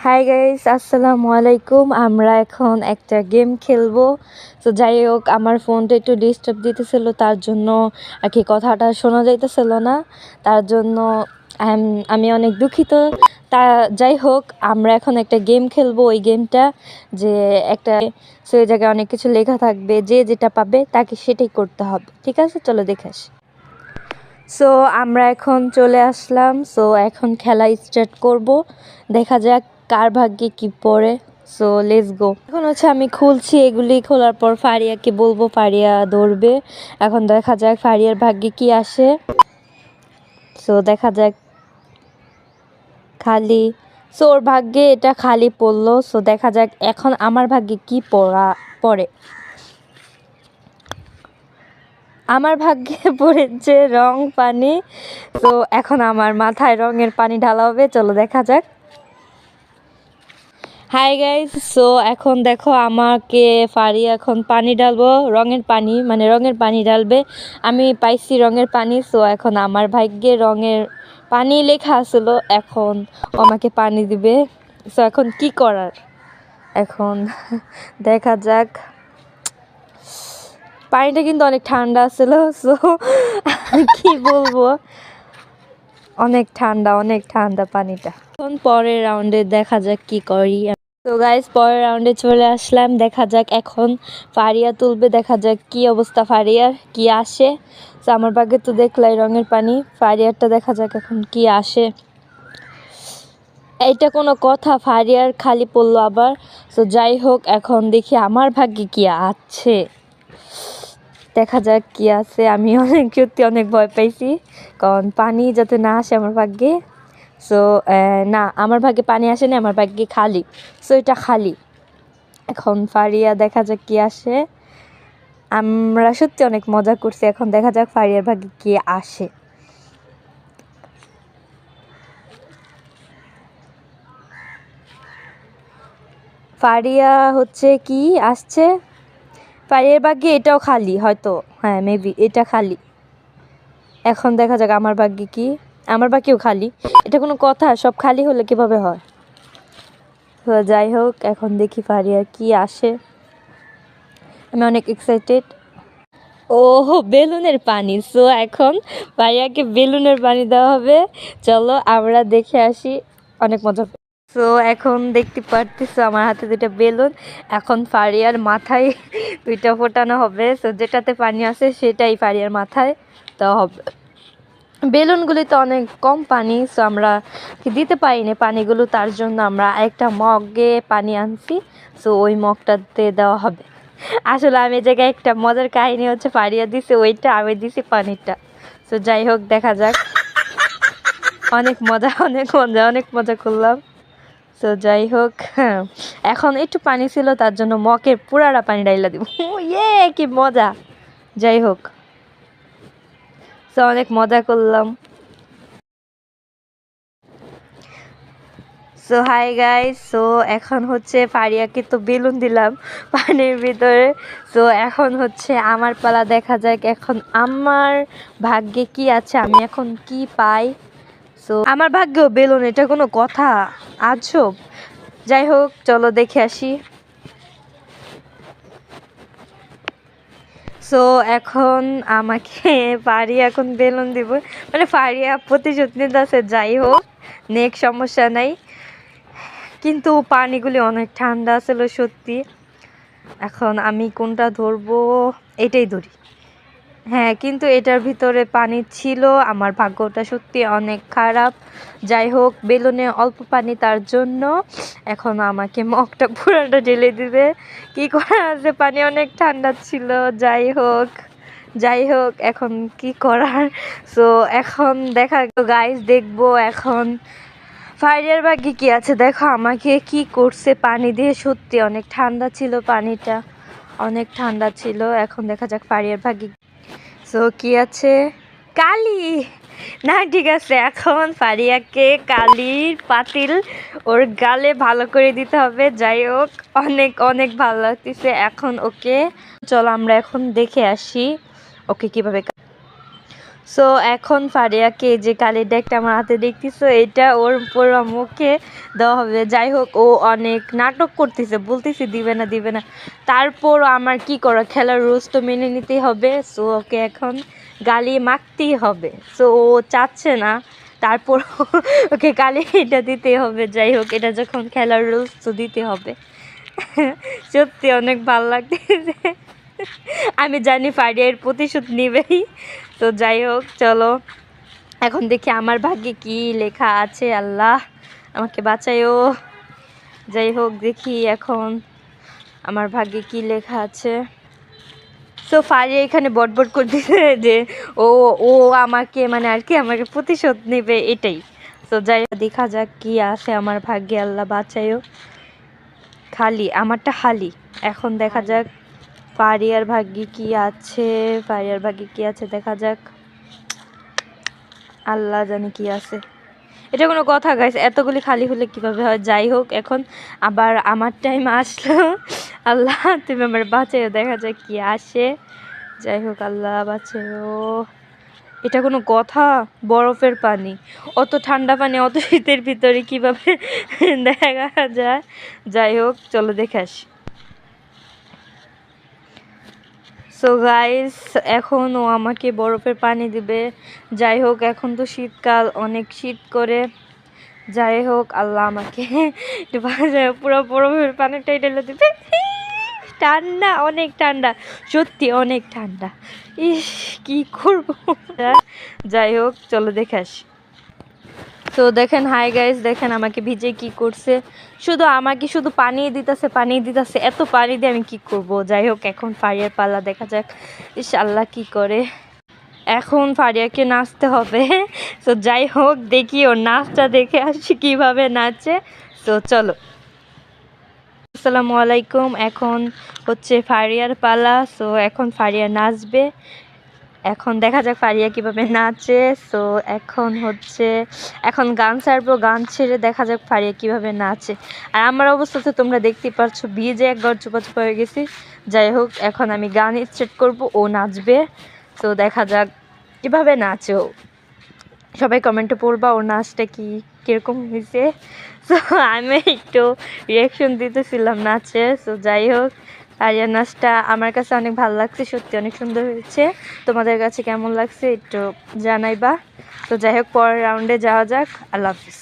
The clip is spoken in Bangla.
হাই গাইস, আসসালামু আলাইকুম। আমরা এখন একটা গেম খেলবো। তো যাই হোক, আমার ফোনটা একটু ডিস্টার্ব দিতেছিল, তার জন্য আর কি কথাটা শোনা যাইতেছিল না। তার জন্য আমি অনেক দুঃখিত। তা যাই হোক, আমরা এখন একটা গেম খেলবো। ওই গেমটা যে একটা সেই জায়গায় অনেক কিছু লেখা থাকবে, যে যেটা পাবে তাকে সেটাই করতে হবে। ঠিক আছে, চলো দেখে আসি। সো আমরা এখন চলে আসলাম। সো এখন খেলা স্টার্ট করব, দেখা যাক কার ভাগ্যে কি পড়ে। So let's go. এখন হচ্ছে আমি খুলছি, এগুলি খোলার পর ফারিয়াকে বলবো, ফারিয়া ধরবে। এখন দেখা যাক ফারিয়ার ভাগ্যে কি আসে। সো দেখা যাক। খালি। সো ওর ভাগ্যে এটা খালি পড়লো। সো দেখা যাক এখন আমার ভাগ্যে কি পড়ে। আমার ভাগ্যে পড়েছে রং পানি। তো এখন আমার মাথায় রঙের পানি ঢালা হবে, চলো দেখা যাক। হাই গাইস, সো এখন দেখো আমাকে ফারিয়া এখন পানি ঢালবো, রঙের পানি, মানে রঙের পানি ঢালবে। আমি পাইছি রঙের পানি। সো এখন আমার ভাগ্যে রঙের পানি লেখা আসলো, এখন আমাকে পানি দিবে। সো এখন কি করার, এখন দেখা যাক। পানিটা কিন্তু অনেক ঠান্ডা ছিল। সো কি বলবো, অনেক ঠান্ডা পানিটা। এখন পরের রাউন্ডে দেখা যাক কি করি। তো গাইস, পরের রাউন্ডে চলে আসলাম, দেখা যাক এখন ফারিয়া তুলবে, দেখা যাক কি অবস্থা ফারিয়ার, কি আসে। তো আমার ভাগ্যে তো দেখলাই রঙের পানি, ফারিয়ারটা দেখা যাক এখন কি আসে। এইটা কোনো কথা, ফারিয়ার খালি পড়লো আবার। তো যাই হোক, এখন দেখি আমার ভাগ্যে কি আছে, দেখা যাক কি আছে। আমি সত্যি অনেক ভয় পাইছি, কারণ পানি যাতে না আসে আমার ভাগ্যে। সো না, আমার ভাগ্যে পানি আসেনি, আমার ভাগ্যে খালি। সো এটা খালি। এখন ফারিয়া দেখা যাক কি আসে। আমরা সত্যি অনেক মজা করছি, এখন দেখা যাক ফারিয়ার ভাগ্যে কি আসে। ফারিয়া হচ্ছে কি আসছে, ফারিয়ার ভাগ্যে এটাও খালি হয়তো, হ্যাঁ মেবি এটা খালি। এখন দেখা যাক আমার ভাগ্যে কি, আমার ভাগ্যেও খালি। এটা কোনো কথা, সব খালি হলে কিভাবে হয়। তো যাই হোক, এখন দেখি ফারিয়ার কি আসে। আমি অনেক এক্সাইটেড। ও, বেলুনের পানি। সো এখন ফারিয়াকে বেলুনের পানি দেওয়া হবে, চলো আমরা দেখে আসি, অনেক মজা। সো এখন দেখতে পারতেছো আমার হাতে দুইটা বেলুন, এখন ফারিয়ার মাথায় দুইটা ফোটানো হবে। সো যেটাতে পানি আছে সেটাই ফারিয়ার মাথায় দেওয়া হবে। বেলুনগুলি তো অনেক কম পানি, সো আমরা দিতে পারিনি পানিগুলো, তার জন্য আমরা একটা মগে পানি আনছি। সো ওই মগটাতে দেওয়া হবে। আসলে আমি এই জায়গায় একটা মজার কাহিনী হচ্ছে, ফারিয়া দিছে ওইটা, আমি দিছি পানিটা। সো যাই হোক, দেখা যাক। অনেক মজা করলাম। তো যাই হোক, হ্যাঁ, এখন একটু পানি ছিল, তার জন্য মগের পুরাটা পানি ডাইলা দিব। ইয়ে, কি মজা। যাই হোক, তো অনেক মজা করলাম। সো হাই গাইস, সো এখন হচ্ছে ফারিয়াকে তো বেলুন দিলাম পানির ভিতরে। সো এখন হচ্ছে আমার পালা, দেখা যাক এখন আমার ভাগ্যে কি আছে, আমি এখন কি পাই। সো আমার ভাগ্যেও বেলুন, এটা কোনো কথা, আজব। যাই হোক, চলো দেখে আসি। সো এখন আমাকে ফারিয়া এখন বেলুন দিব, মানে ফারিয়া প্রতিশোধ নিতে আছে। যাই হোক, নেক্সট সমস্যা নাই, কিন্তু পানিগুলি অনেক ঠান্ডা ছিল সত্যি। এখন আমি কোনটা ধরবো, এটাই ধরি। হ্যাঁ, কিন্তু এটার ভিতরে পানি ছিল, আমার ভাগ্যটা সত্যি অনেক খারাপ। যাই হোক, বেলুনে অল্প পানি, তার জন্য এখন আমাকে মগটা পুরোটা ঢেলে দিবে। কি করা আছে, পানি অনেক ঠান্ডা ছিল। যাই হোক এখন কি করার। সো এখন দেখা গাইস, দেখবো এখন ফারিয়ার ভাগ্যে কি আছে। দেখো আমাকে কি করছে পানি দিয়ে, সত্যি অনেক ঠান্ডা ছিল পানিটা, অনেক ঠান্ডা ছিল। এখন দেখা যাক ফারিয়ার ভাগ্যে। সো কি আছে, কালি। না ঠিক আছে, এখন ফারিয়াকে কালির পাতিল ওর গালে ভালো করে দিতে হবে। যাই হোক, অনেক ভালো লাগতেছে এখন ওকে। চলো আমরা এখন দেখে আসি ওকে কিভাবে। সো এখন ফারিয়াকে এই যে কালির ডেকটা আমার হাতে দেখতেছো, এটা ওর পুরো মুখে দেওয়া হবে। যাই হোক, ও অনেক নাটক করতেছে, বলতেছে দিবে না দিবে না, তারপর আমার কি করা, খেলার রুলস তো মেনে নিতেই হবে। সো ওকে এখন গালি মাখতেই হবে। সো ও চাচ্ছে না, তারপর ওকে গালি এটা দিতে হবে। যাই হোক, এটা যখন খেলার রুলস তো দিতে হবে। সত্যি অনেক ভালো লাগতেছে। আমি জানি ফারিয়ার প্রতিশোধ নিবেই। তো যাই হোক, চলো এখন দেখি আমার ভাগ্যে কি লেখা আছে। আল্লাহ আমাকে বাঁচাইও। যাই হোক, দেখি এখন আমার ভাগ্যে কি লেখা আছে। সো ফারিয়া এখানে বটবট করতেছে যে ও ও আমাকে মানে আর কি আমাকে প্রতিশোধ নেবে এটাই। তো যাই হোক, দেখা যাক কি আছে আমার ভাগ্যে। আল্লাহ বাঁচাইও। খালি আমারটা খালি। এখন দেখা যাক ফারিয়ার ভাগ্যে কি আছে। ফারিয়ার ভাগ্যে কি আছে দেখা যাক। আল্লাহ জানি কি আছে। এটা কোনো কথা গাইস, এতগুলি খালি হলে কিভাবে হয়। যাই হোক, এখন আবার আমার টাইম আসলো। আল্লাহ তুমি আমার বাঁচাইও, দেখা যাক কি আসে। যাই হোক, আল্লাহ বাঁচাইও। এটা কোনো কথা? বরফের পানি, অত ঠান্ডা পানি অত শীতের ভিতরে কিভাবে দেখা যায়। যাই হোক, চলো দেখে আসি। সো গাইস, এখন ও আমাকে বরফের পানি দিবে। যাই হোক, এখন তো শীতকাল, অনেক শীত করে। যাই হোক, আল্লাহ আমাকে একটু পুরো বরফের পানিটাই ঢেলে দিবে। ঠান্ডা, অনেক ঠান্ডা, সত্যি অনেক ঠান্ডা। ইস, কি করবো। যাই হোক, চলো দেখে আসি। তো দেখেন, হাই গাইস, দেখেন আমাকে ভিজে কি করছে। শুধু আমাকে শুধু পানি দিতেছে, পানি দিতেছে, এত পানি দিয়ে আমি কি করব। যাই হোক, এখন ফারিয়ার পাল্লা, দেখা যাক ইস আল্লাহ কি করে। এখন ফারিয়াকে নাচতে হবে। তো যাই হোক, দেখি ওর নাচটা দেখে আসি কিভাবে নাচে। তো চলো। আসসালামু আলাইকুম। এখন হচ্ছে ফারিয়ার পালা। সো এখন ফারিয়া নাচবে। এখন দেখা যাক ফারিয়া কিভাবে নাচে। সো এখন গান ছাড়বো, গান ছেড়ে দেখা যাক ফারিয়া কিভাবে নাচে। আর আমার অবস্থা তো তোমরা দেখতেই পাচ্ছ, ভিজে একবার চুপাচুপা হয়ে গেছি। যাই হোক, এখন আমি গান স্টার্ট করব, ও নাচবে। তো দেখা যাক কিভাবে নাচে ও। সবাই কমেন্টে পড়বা ওর নাচটা কীরকম হয়েছে। সো আমি একটু রিয়াকশন দিতেছিলাম নাচে। সো যাই হোক, আরিয়ার নাচটা আমার কাছে অনেক ভালো লাগছে, সত্যি অনেক সুন্দর হয়েছে। তোমাদের কাছে কেমন লাগছে একটু জানাইবা। তো যাই হোক, পরের রাউন্ডে যাওয়া যাক। আল্লাহ হাফিজ।